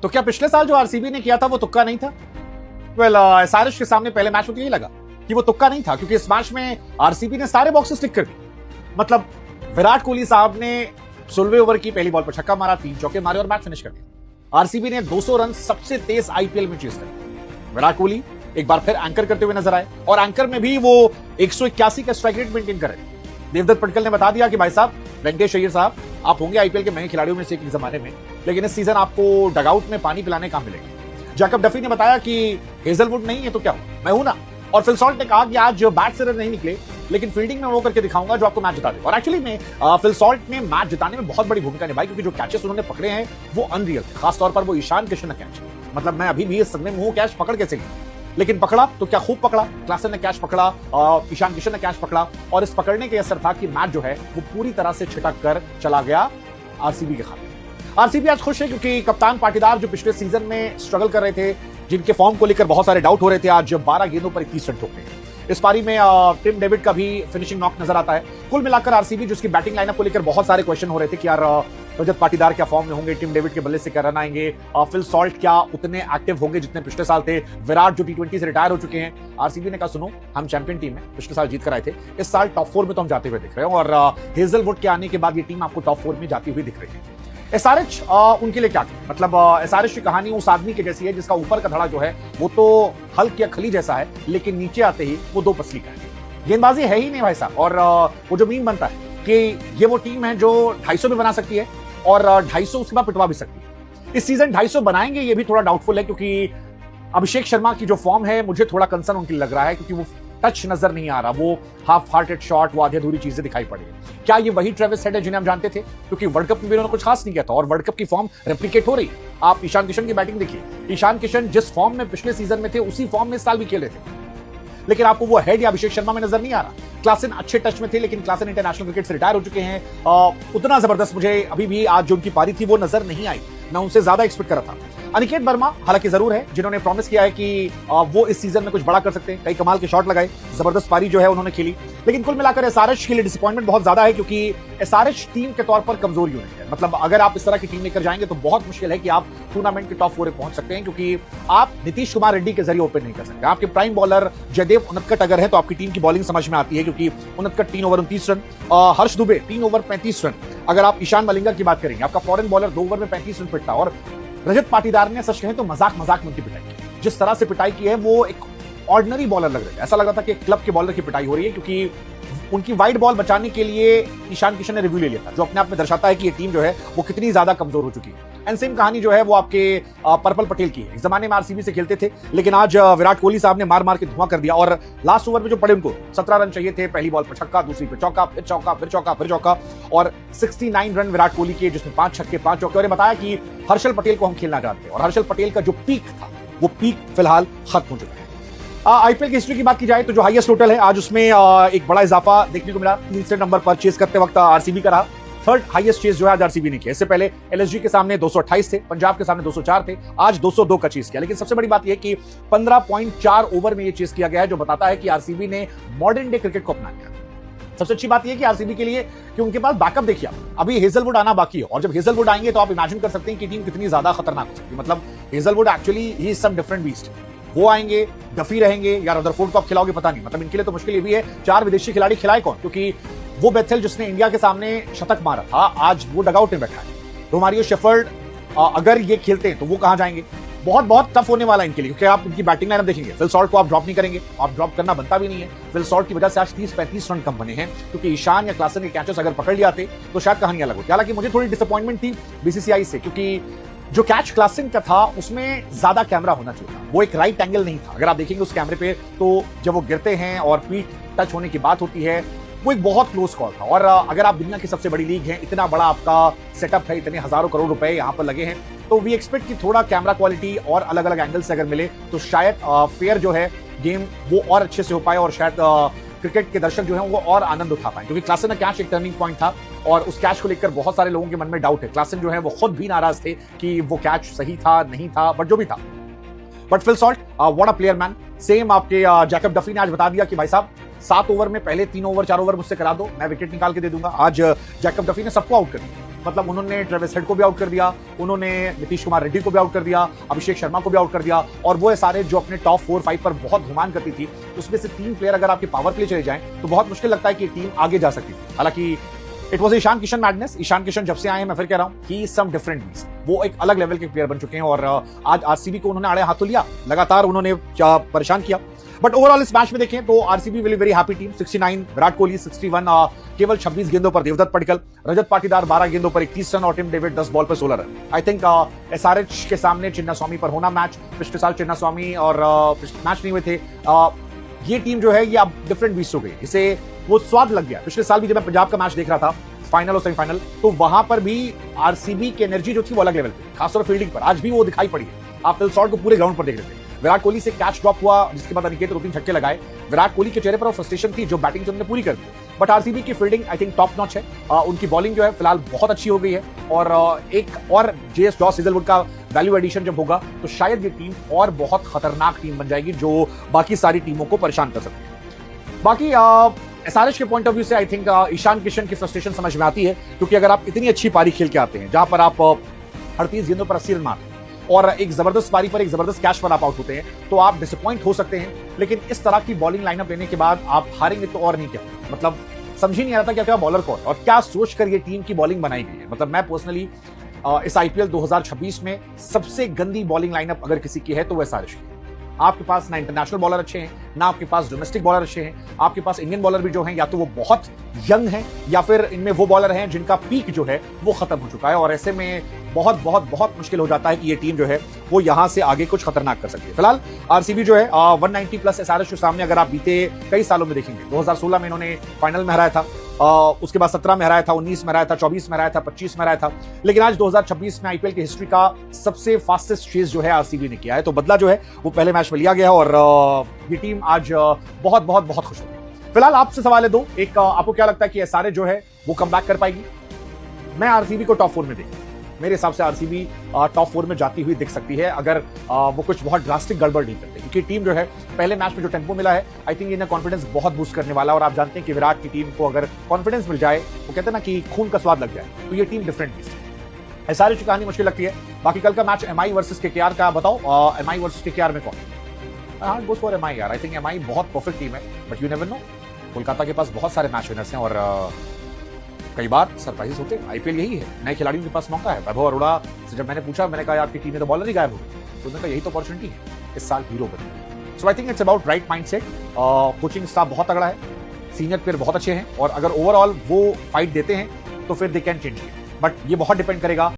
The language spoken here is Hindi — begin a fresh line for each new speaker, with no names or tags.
तो क्या पिछले साल जो आरसीबी ने किया था वो तुक्का नहीं था? वेल, एसआरएच के सामने पहले मैच में तो यही लगा कि वो तुक्का नहीं था, क्योंकि इस मैच में आरसीबी ने सारे बॉक्सेस टिक कर दिए। मतलब विराट कोहली साहब ने 16वें ओवर की पहली बॉल पर छक्का मारा, 3 चौके मारे और मैच फिनिश कर दिया। आरसीबी ने 200 रन सबसे तेज आईपीएल में चेज कर। विराट कोहली एक बार फिर एंकर करते हुए नजर आए और एंकर में भी वो 181 का स्ट्राइक रेट मेंटेन कर रहे थे। देवदत्त पटकल ने बता दिया कि भाई साहब, वेंकटेश अय्यर साहब, आप होंगे आईपीएल के महंगे खिलाड़ियों में से एक जमाने में, लेकिन इस सीजन आपको डगआउट में पानी पिलाने काम मिलेगा। जैकब डफी ने बताया कि हेजलवुड नहीं है तो क्या हुआ, मैं हूं ना। और फिल सॉल्ट ने कहा कि आज बैट से रन नहीं निकले, लेकिन फील्डिंग में वो करके दिखाऊंगा जो आपको मैच जिता दे। और एक्चुअली में फिल सॉल्ट ने मैच जिताने में बहुत बड़ी भूमिका निभाई, क्योंकि जो कैचेस उन्होंने पकड़े हैं वो अनरियल थे। खासतौर पर वो ईशान किशन का कैच, मतलब मैं अभी भी इस समय में हूं, कैच पकड़ कैसे गया, लेकिन पकड़ा तो क्या खूब पकड़ा। क्लासन ने कैच पकड़ा, ईशान किशन ने कैच पकड़ा, और इस पकड़ने के असर था कि मैच जो है वो पूरी तरह से छिटक कर चला गया आरसीबी के खाते। आरसीबी आज खुश है क्योंकि कप्तान पाटीदार, जो पिछले सीजन में स्ट्रगल कर रहे थे, जिनके फॉर्म को लेकर बहुत सारे डाउट हो रहे थे, आज 12 गेंदों पर 21 रन ठोके हैं। इस पारी में टिम डेविड का भी फिनिशिंग नॉक नजर आता है। कुल मिलाकर आरसीबी, जिसकी बैटिंग लाइनअप को लेकर बहुत सारे क्वेश्चन हो रहे थे कि यार रजत पाटीदार क्या फॉर्म में होंगे, टिम डेविड के बल्ले से क्या रन आएंगे, फिल सॉल्ट क्या उतने एक्टिव होंगे जितने पिछले साल थे, विराट जो टी20 से रिटायर हो चुके हैं। आरसीबी ने कहा सुनो, हम चैंपियन टीम है, पिछले साल जीत कर आए थे, इस साल टॉप 4 में तो हम जाते हुए दिख रहे हैं, और हेजलवुड के आने के बाद ये टीम आपको टॉप 4 में जाती हुई दिख रही है। एसआरएच उनके लिए क्या था? मतलब एसआरएच की कहानी उस आदमी की जैसी है जिसका ऊपर का धड़ा जो है वो तो हल्क या खली जैसा है, लेकिन नीचे आते ही वो 2 पसली का है। गेंदबाजी है ही नहीं भाई साहब। और वो जो मीम बनता है कि ये वो टीम है जो 250 में बना सकती है और 250 उसके बाद पिटवा भी सकती है। इस सीजन 250 बनाएंगे ये भी थोड़ा डाउटफुल है, क्योंकि अभिषेक शर्मा की जो फॉर्म है मुझे थोड़ा कंसर्न उनके लिए लग रहा है, क्योंकि वो टच नजर नहीं आ रहा, वो हाफ हार्टेड शॉट, वो आधी अधूरी चीजें दिखाई पड़ी। क्या ये वही ट्रेविस हेड है जिन्हें हम जानते थे? क्योंकि वर्ल्ड कप में भी उन्होंने कुछ खास नहीं किया था और वर्ल्ड कप की फॉर्म रेप्लिकेट हो रही। आप ईशान किशन की बैटिंग देखिए, ईशान किशन जिस फॉर्म में पिछले सीजन में थे उसी फॉर्म में इस साल भी खेले थे, लेकिन आपको वो हेड या अभिषेक शर्मा में नजर नहीं आ रहा। क्लासन अच्छे टच में थे, लेकिन क्लासन इंटरनेशनल क्रिकेट से रिटायर हो चुके हैं। उतना जबरदस्त मुझे अभी भी आज जो उनकी पारी थी वो नजर नहीं आई, मैं उनसे ज्यादा एक्सपेक्ट कर रहा था। अनिकेत वर्मा हालांकि जरूर है, जिन्होंने प्रॉमिस किया है कि वो इस सीजन में कुछ बड़ा कर सकते हैं, कई कमाल के शॉट लगाए, जबरदस्त पारी जो है उन्होंने खेली। लेकिन कुल मिलाकर एसआरएच के लिए डिसअपॉइंटमेंट बहुत ज्यादा है, क्योंकि एसआरएच टीम के तौर पर कमजोर यूनिट है। मतलब अगर आप इस तरह की टीम लेकर जाएंगे तो बहुत मुश्किल है कि आप टूर्नामेंट के टॉप 4 में पहुंच सकते हैं, क्योंकि आप नीतीश कुमार रेड्डी के जरिए ओपन नहीं कर सकते। आपके प्राइम बॉलर जयदेव उनतकट अगर है तो आपकी टीम की बॉलिंग समझ में आती है, क्योंकि उनतकट 3 ओवर 29 रन, हर्ष दुबे 3 ओवर 35 रन। अगर आप ईशान मलिंगा की बात करेंगे, आपका फॉरेन बॉलर 2 ओवर में 35 रन पिटता। और रजत पाटीदार ने सच कहें तो मजाक में उनकी पिटाई की, जिस तरह से पिटाई की है वो एक ऑर्डिनरी बॉलर लग रहा है, ऐसा लग रहा था कि क्लब के बॉलर की पिटाई हो रही है, क्योंकि उनकी वाइड बॉल बचाने के लिए ईशान किशन ने रिव्यू ले लिया था, जो अपने आप में दर्शाता है कि ये टीम जो है वो कितनी ज्यादा कमजोर हो चुकी है। एंड सेम कहानी जो है वो आपके पर्पल पटेल की है। एक जमाने में आरसीबी से खेलते थे, लेकिन आज विराट कोहली साहब ने मार के धुआं कर दिया, और लास्ट ओवर में जो पड़े उनको 17 रन चाहिए थे, पहली बॉल पर छक्का, दूसरी पे चौका, फिर चौका, फिर चौका, फिर चौका, और 69 रन विराट कोहली के, जिसमें 5 छक्के 5 चौके। और बताया कि हर्षल पटेल को हम खेलना चाहते हैं, और हर्षल पटेल का जो पीक था वो पीक फिलहाल खत्म हो चुका है। आईपीएल की हिस्ट्री की बात की जाए तो जो हाईएस्ट टोटल है आज उसमें एक बड़ा इजाफा देखने को मिला। 3 नंबर पर चेस करते वक्त आरसीबी का रहा। 3rd हाईएस्ट चेस जो है आज आरसीबी ने किया। इससे पहले एलएसजी के सामने 228 थे, पंजाब के सामने 204 थे, आज 202 का चेस किया। लेकिन सबसे बड़ी बात यह कि 15.4 ओवर में यह चेस किया गया है, जो बताता है कि आरसीबी ने मॉडर्न डे क्रिकेट को अपना लिया। सबसे अच्छी बात यह कि आरसीबी के लिए कि उनके पास बैकअप देखिए, अभी हेजलवुड आना बाकी है, और जब हेजलवुड आएंगे तो आप इमेजिन कर सकते हैं कि टीम कितनी ज्यादा खतरनाक हो सकती है। मतलब Hazlewood actually he is some different beast. वो आएंगे, डफी रहेंगे, या रदरफोर्ड को आप खिलाओगे पता नहीं। मतलब इनके लिए तो मुश्किल ये भी है 4 विदेशी खिलाड़ी खिलाए कौन, क्योंकि वो बेथेल जिसने इंडिया के सामने शतक मारा था आज वो डगआउट में बैठा है। रोमारियो शेफर्ड अगर ये खेलते हैं तो वो कहां जाएंगे? बहुत टफ होने वाला है इनके लिए, क्योंकि आप इनकी बैटिंग लाइनअप देखेंगे, फिल सॉल्ट को आप ड्रॉप नहीं करेंगे, आप ड्रॉप करना बनता भी नहीं है। फिल सॉल्ट की वजह से आज 30-35 रन कम बने हैं, क्योंकि ईशान या क्लासन के कैचेस अगर पकड़ लिया तो शायद कहानी अलग होती। हालांकि मुझे थोड़ी डिसअपॉइंटमेंट थी बीसीसीआई से, क्योंकि जो कैच क्लासिंग का था उसमें ज्यादा कैमरा होना चाहिए था, वो एक राइट एंगल नहीं था। अगर आप देखेंगे उस कैमरे पे तो जब वो गिरते हैं और पीठ टच होने की बात होती है, वो एक बहुत क्लोज कॉल था। और अगर आप दुनिया की सबसे बड़ी लीग है, इतना बड़ा आपका सेटअप है, इतने हजारों करोड़ रुपए यहाँ पर लगे हैं, तो वी एक्सपेक्ट कि थोड़ा कैमरा क्वालिटी और अलग अलग एंगल से अगर मिले तो शायद फेयर जो है गेम वो और अच्छे से हो पाए, और शायद क्रिकेट के दर्शक जो हैं वो और आनंद उठा पाए। क्योंकि क्लासन का कैच एक टर्निंग पॉइंट था, और उस कैच को लेकर बहुत सारे लोगों के मन में डाउट है। क्लासन जो है वो खुद भी नाराज थे कि वो कैच सही था नहीं था, बट जो भी था। But Phil Salt what a player man. Same आपके जैकब डफी ने आज बता दिया कि भाई साहब 7 ओवर में पहले 3 ओवर 4 ओवर मुझसे करा दो, मैं विकेट निकाल के दे दूंगा। आज जैकब डफी ने सबको आउट कर दिया। मतलब उन्होंने ट्रेविस हेड को भी आउट कर दिया, उन्होंने नीतीश कुमार रेड्डी को भी आउट कर दिया, अभिषेक शर्मा को भी आउट कर दिया, और वो सारे जो अपने टॉप 4-5 पर बहुत घुमान करती थी, उसमें से 3 प्लेयर अगर आपके पावर प्ले चले जाएं तो बहुत मुश्किल लगता है कि टीम आगे जा सकती थी। हालांकि it was Ishan Kishan madness. Ishan Kishan जब से आए हैं, मैं फिर कह रहा हूं कि सम डिफरेंट बीस्ट, वो एक अलग लेवल के प्लेयर बन चुके हैं और आज आरसीबी को उन्होंने आड़े हाथों लिया, लगातार उन्होंने परेशान किया। बट ओवरऑल इस मैच में देखें तो RCB will very happy team. 69 Virat Kohli, 61 केवल 26 गेंदों पर देवदत्त पडिक्कल, रजत पाटीदार 12 गेंदों पर 31 रन और टिम डेविड 10 बॉल पर 16 रन। आई थिंक एसआरएच के सामने चिन्नास्वामी पर होना मैच, पिछले साल चिन्नास्वामी और मैच नहीं हुए थे, ये टीम जो है ये अब डिफरेंट बीस्ट हो गई, इसे वो स्वाद लग गया। पिछले साल भी जब मैं पंजाब का मैच देख रहा था, फाइनल और सेमीफाइनल, तो वहां पर भी आरसीबी की एनर्जी जो थी वो अलग लेवल पे, खासतौर पर फील्डिंग पर आज भी वो दिखाई पड़ी है। आप फिल शॉट को पूरे ग्राउंड पर देख रहे थे। विराट कोहली से कैच ड्रॉप हुआ, जिसके बाद अनिकेत 2-3 छक्के लगाए। विराट कोहली के चेहरे पर फ्रस्ट्रेशन थी जो बैटिंग उन्होंने पूरी कर दी। बट आरसीबी की fielding I think top notch है। उनकी बॉलिंग जो है फिलहाल बहुत अच्छी हो गई है, और एक और जेएस जॉस हेजलवुड का वैल्यू एडिशन जब होगा तो शायद ये टीम और बहुत खतरनाक टीम बन जाएगी जो बाकी सारी टीमों को परेशान कर सकती है। बाकी एसआरएच के पॉइंट ऑफ व्यू से आई थिंक ईशान किशन की फ्रस्ट्रेशन समझ में आती है, क्योंकि अगर आप इतनी अच्छी पारी खेल के आते हैं जहां पर आप 38 गेंदों पर 80 रन मारते हैं और एक जबरदस्त पारी पर एक जबरदस्त कैच पर आप आउट होते हैं, तो आप डिसअपॉइंट हो सकते हैं। लेकिन इस तरह की बॉलिंग लाइनअप लेने के बाद आप हारेंगे तो और नहीं क्या, मतलब समझ ही नहीं आ रहा था क्या बॉलर कौन और क्या सोचकर ये टीम की बॉलिंग बनाई गई है। मतलब मैं पर्सनली इस आईपीएल 2026 में सबसे गंदी बॉलिंग लाइनअप अगर किसी की है तो वह एसआरएच की। आपके पास ना इंटरनेशनल बॉलर अच्छे हैं, ना आपके पास डोमेस्टिक बॉलर अच्छे हैं। आपके पास इंडियन बॉलर भी जो हैं या तो वो बहुत यंग हैं या फिर इनमें वो बॉलर हैं जिनका पीक जो है वो खत्म हो चुका है, और ऐसे में बहुत बहुत बहुत मुश्किल हो जाता है कि ये टीम जो है वो यहां से आगे कुछ खतरनाक कर सकती है। फिलहाल आरसीबी जो है 190 प्लस एसआरएच के सामने अगर आप बीते कई सालों में देखेंगे, 2016 में इन्होंने फाइनल में हराया था, उसके बाद 17 में हराया था, 19 में हराया था, 24 में हराया था, 25 में हराया था, लेकिन आज 2026 में आईपीएल की हिस्ट्री का सबसे फास्टेस्ट चेज जो है आरसीबी ने किया है। तो बदला जो है वो पहले मैच में लिया गया और ये टीम आज बहुत बहुत बहुत खुश होगी। फिलहाल आपसे सवाल है दो, एक आपको क्या लगता है कि एसआरएच जो है वो कमबैक कर पाएगी? मैं आरसीबी को टॉप 4 में देखूं, मेरे हिसाब से आरसीबी टॉप 4 में जाती हुई दिख सकती है अगर वो कुछ बहुत ड्रास्टिक गड़बड़ नहीं करते, क्योंकि टीम जो है पहले मैच में जो टेंपो मिला है आई थिंक इन्हें कॉन्फिडेंस बहुत बूस्ट करने वाला है। और आप जानते हैं कि विराट की टीम को अगर कॉन्फिडेंस मिल जाए, वो कहते हैं ना कि खून का स्वाद लग जाए, तो ये टीम डिफरेंट बीस्ट है। एसआरएच की कहानी मुश्किल लगती है। बाकी कल का मैच एमआई वर्सेस केकेआर का बताओ, एमआई वर्सेस केकेआर में कौन? हाँ, गोस फॉर एमआई यार। आई थिंक एमआई बहुत परफेक्ट टीम है, but you never know, Kolkata के पास बहुत सारे मैच विनर्स हैं और कई बार सरप्राइजेस होते हैं। आईपीएल यही है, नए खिलाड़ियों के पास मौका है। वैभव अरोड़ा से जब मैंने पूछा, मैंने कहा आपकी टीम में तो बॉलर ही गायब हो गए, तो उन्होंने कहा यही तो अपॉर्चुनिटी है इस साल हीरो बनने। So I think it's about right mindset. Coaching staff बहुत तगड़ा है, सीनियर प्लेयर बहुत अच्छे हैं, और अगर ओवरऑल वो फाइट देते हैं तो फिर दे कैन चेंज, बट ये बहुत डिपेंड करेगा